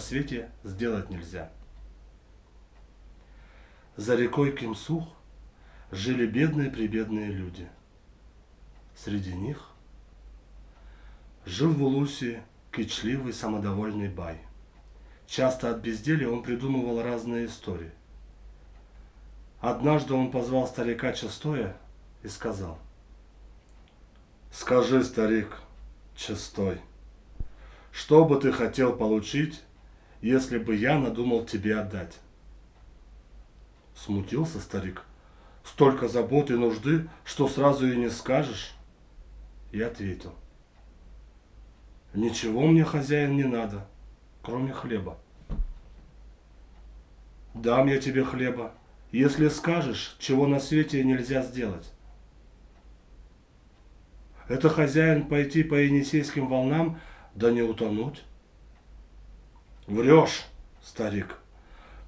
свете сделать нельзя. За рекой Кимсух жили бедные-пребедные люди. Среди них жил в Улусе кичливый самодовольный бай. Часто от безделья он придумывал разные истории. Однажды он позвал старика Чистоя и сказал: «Скажи, старик Чистой, что бы ты хотел получить, если бы я надумал тебе отдать?» Смутился старик. Столько забот и нужды, что сразу и не скажешь. И ответил: «Ничего мне, хозяин, не надо, кроме хлеба». «Дам я тебе хлеба, если скажешь, чего на свете нельзя сделать». «Это, хозяин, пойти по Енисейским волнам, да не утонуть». «Врешь, старик.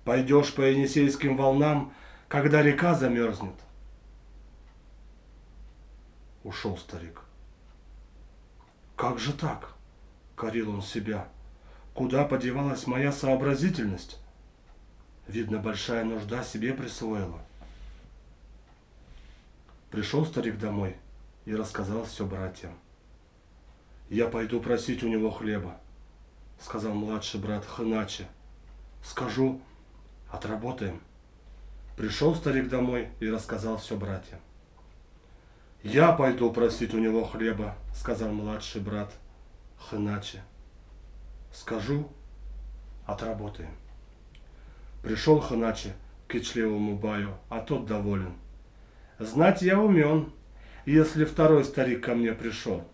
Пойдешь по Енисейским волнам, когда река замерзнет». Ушел старик. «Как же так?» — корил он себя. «Куда подевалась моя сообразительность? Видно, большая нужда себе присвоила». Пришел старик домой и рассказал все братьям. «Я пойду просить у него хлеба», — сказал младший брат Хыначе. «Скажу, отработаем». Пришел старик домой и рассказал все братьям. «Я пойду просить у него хлеба», — сказал младший брат Хыначе. «Скажу, отработаем». Пришел Хыначе к кичливому баю, а тот доволен. «Знать я умен, если второй старик ко мне пришел.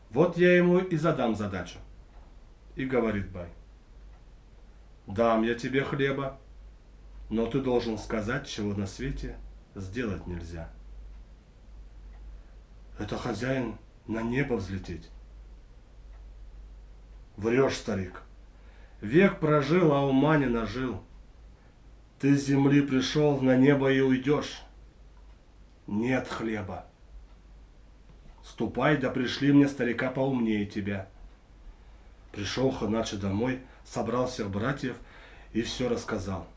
Вот я ему и задам задачу». И говорит бай: «Дам я тебе хлеба, но ты должен сказать, чего на свете сделать нельзя». «Это, хозяин, на небо взлететь». «Врешь, старик. Век прожил, а ума не нажил. Ты с земли пришел, на небо и уйдешь. Нет хлеба. Ступай, да пришли мне старика поумнее тебя». Пришел Хыначе домой, собрал всех братьев и все рассказал.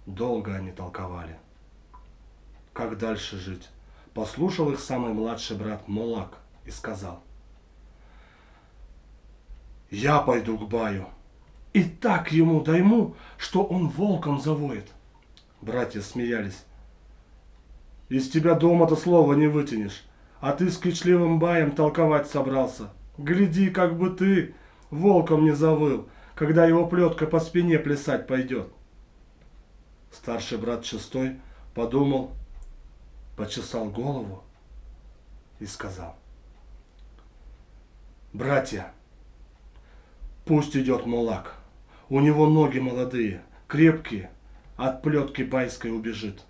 Долго они толковали, как дальше жить. Послушал их самый младший брат Молак и сказал: «Я пойду к баю, и так ему дайму, что он волком завоет». Братья смеялись. «Из тебя дома-то слова не вытянешь, а ты с кичливым баем толковать собрался. Гляди, как бы ты волком не завыл, когда его плетка по спине плясать пойдет». Старший брат Чистой подумал, почесал голову и сказал: «Братья, пусть идет Молак. У него ноги молодые, крепкие, от плетки байской убежит».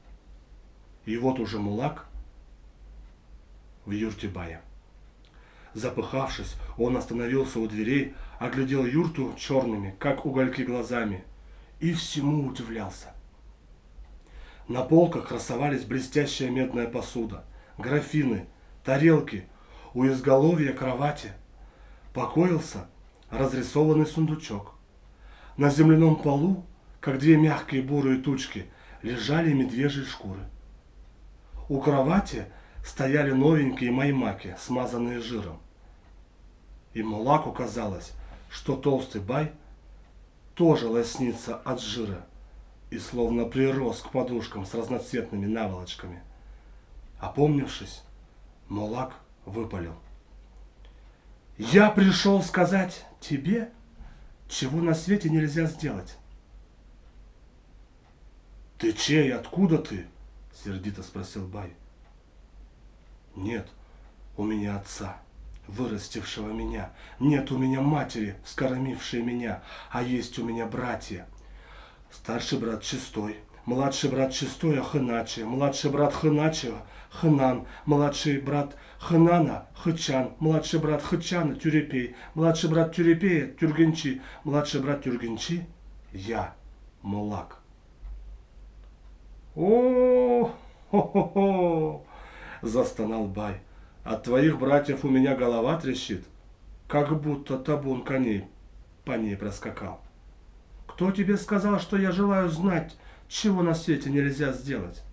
И вот уже Молак в юрте бая. Запыхавшись, он остановился у дверей, оглядел юрту черными, как угольки, глазами, и всему удивлялся. На полках красовались блестящая медная посуда, графины, тарелки. У изголовья кровати покоился разрисованный сундучок. На земляном полу, как две мягкие бурые тучки, лежали медвежьи шкуры. У кровати стояли новенькие маймаки, смазанные жиром. И Молаку казалось, что толстый бай тоже лоснится от жира и словно прирос к подушкам с разноцветными наволочками. Опомнившись, Молак выпалил: «Я пришел сказать тебе, чего на свете нельзя сделать». «Ты чей? Откуда ты?» — сердито спросил бай. «Нет у меня отца, вырастившего меня. Нет у меня матери, вскормившей меня. А есть у меня братья. Старший брат Чистой, младший брат Чистоя Хыначе, младший брат Хыначе Хынан, младший брат Хынана Хычан, младший брат Хычана Тюрепей, младший брат Тюрепея Тюргенчи, младший брат Тюргенчи я, Молак». «О, хо-хо-хо!» — застонал бай. «От твоих братьев у меня голова трещит, как будто табун коней по ней проскакал. Кто тебе сказал, что я желаю знать, чего на свете нельзя сделать?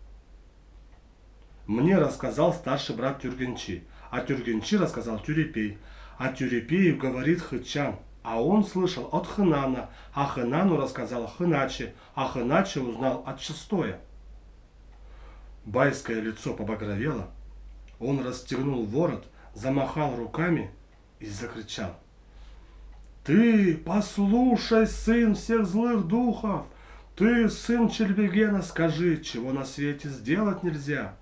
Мне рассказал старший брат Тюргенчи, а Тюргенчи рассказал Тюрепей, а Тюрепею говорит Хычан, а он слышал от Хынана, а Хынану рассказал Хыначи, а Хыначи узнал от Шестоя. Байское лицо побагровело, он расстегнул ворот, замахал руками и закричал. Ты послушай, сын всех злых духов, ты, сын Чельбегена, скажи, чего на свете сделать нельзя.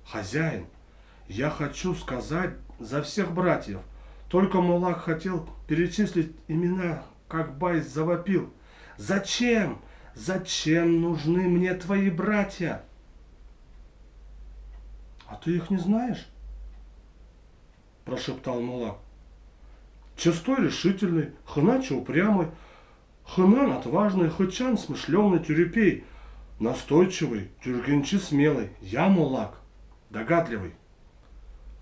Хозяин, я хочу сказать за всех братьев. Только Мулак хотел перечислить имена, как Бай завопил. Зачем? Зачем нужны мне твои братья? А ты их не знаешь? Прошептал Мулак. Честой решительный, Хыначи упрямый, Хынан отважный, Хычан смышленый, Тюрепей настойчивый, Тюргенчи смелый, я Мулак, догадливый.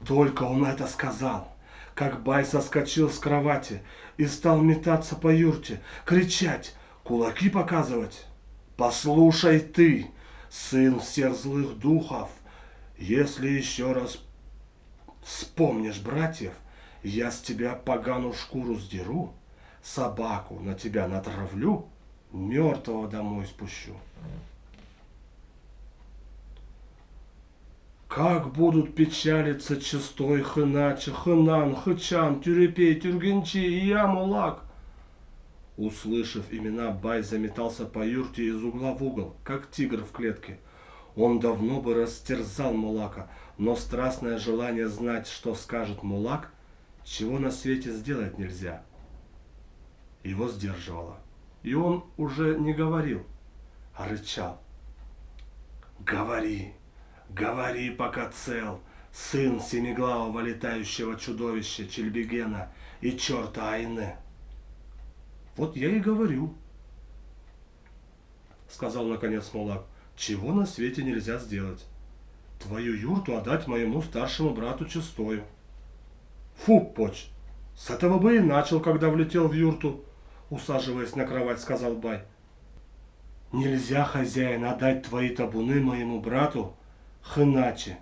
Только он это сказал, как Бай соскочил с кровати и стал метаться по юрте, кричать, кулаки показывать. Послушай ты, сын всех злых духов, если еще раз вспомнишь братьев, я с тебя поганую шкуру сдеру, собаку на тебя натравлю, мертвого домой спущу. Как будут печалиться Честой, Хыначи, Хынан, Хычан, Тюрепей, Тюргенчи и я, Мулак. Услышав имена, Бай заметался по юрте из угла в угол, как тигр в клетке. Он давно бы растерзал Мулака, но страстное желание знать, что скажет Мулак, чего на свете сделать нельзя, его сдерживало. И он уже не говорил, а рычал. Говори, говори, пока цел, сын семиглавого летающего чудовища Чельбегена и черта Айне. Вот я и говорю, сказал наконец Мулак, чего на свете нельзя сделать. Твою юрту отдать моему старшему брату Честою. Фу, поч, с этого бы и начал, когда влетел в юрту, усаживаясь на кровать, сказал Бай. Нельзя, хозяин, отдать твои табуны моему брату Хыначи.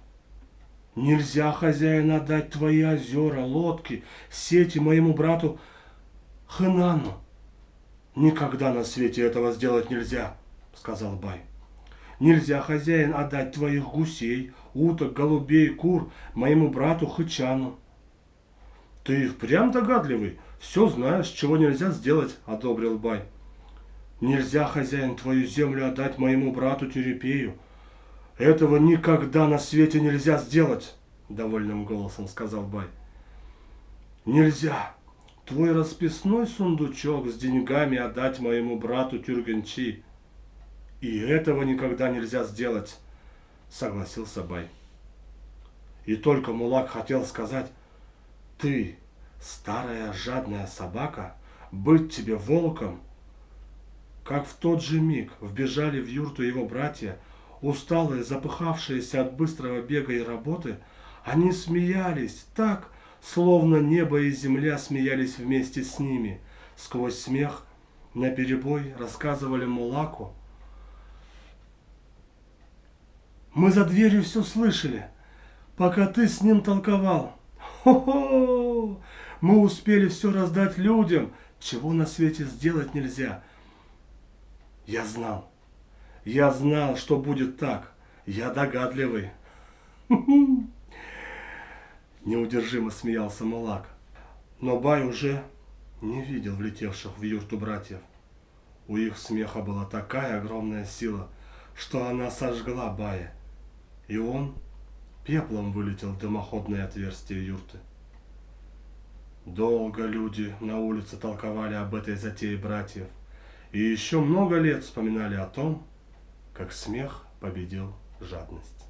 Нельзя, хозяин, отдать твои озера, лодки, сети моему брату Хынану. Никогда на свете этого сделать нельзя, сказал Бай. Нельзя, хозяин, отдать твоих гусей, уток, голубей, кур моему брату Хычану. Ты впрямь догадливый, все знаешь, чего нельзя сделать, одобрил Бай. Нельзя, хозяин, твою землю отдать моему брату Тюрепею. Этого никогда на свете нельзя сделать, довольным голосом сказал Бай. Нельзя твой расписной сундучок с деньгами отдать моему брату Тюргенчи. И этого никогда нельзя сделать, согласился Бай. И только Мулак хотел сказать, ты, старая жадная собака, быть тебе волком, как в тот же миг вбежали в юрту его братья, усталые, запыхавшиеся от быстрого бега и работы, они смеялись так, словно небо и земля смеялись вместе с ними. Сквозь смех наперебой рассказывали Мулаку. Мы за дверью все слышали, пока ты с ним толковал. Хо-хо! Мы успели все раздать людям, чего на свете сделать нельзя. Я знал, что будет так. Я догадливый. Неудержимо смеялся Мулак. Но Бай уже не видел влетевших в юрту братьев. У их смеха была такая огромная сила, что она сожгла Бая, и он пеплом вылетел в дымоходное отверстие юрты. Долго люди на улице толковали об этой затее братьев, и еще много лет вспоминали о том, как смех победил жадность.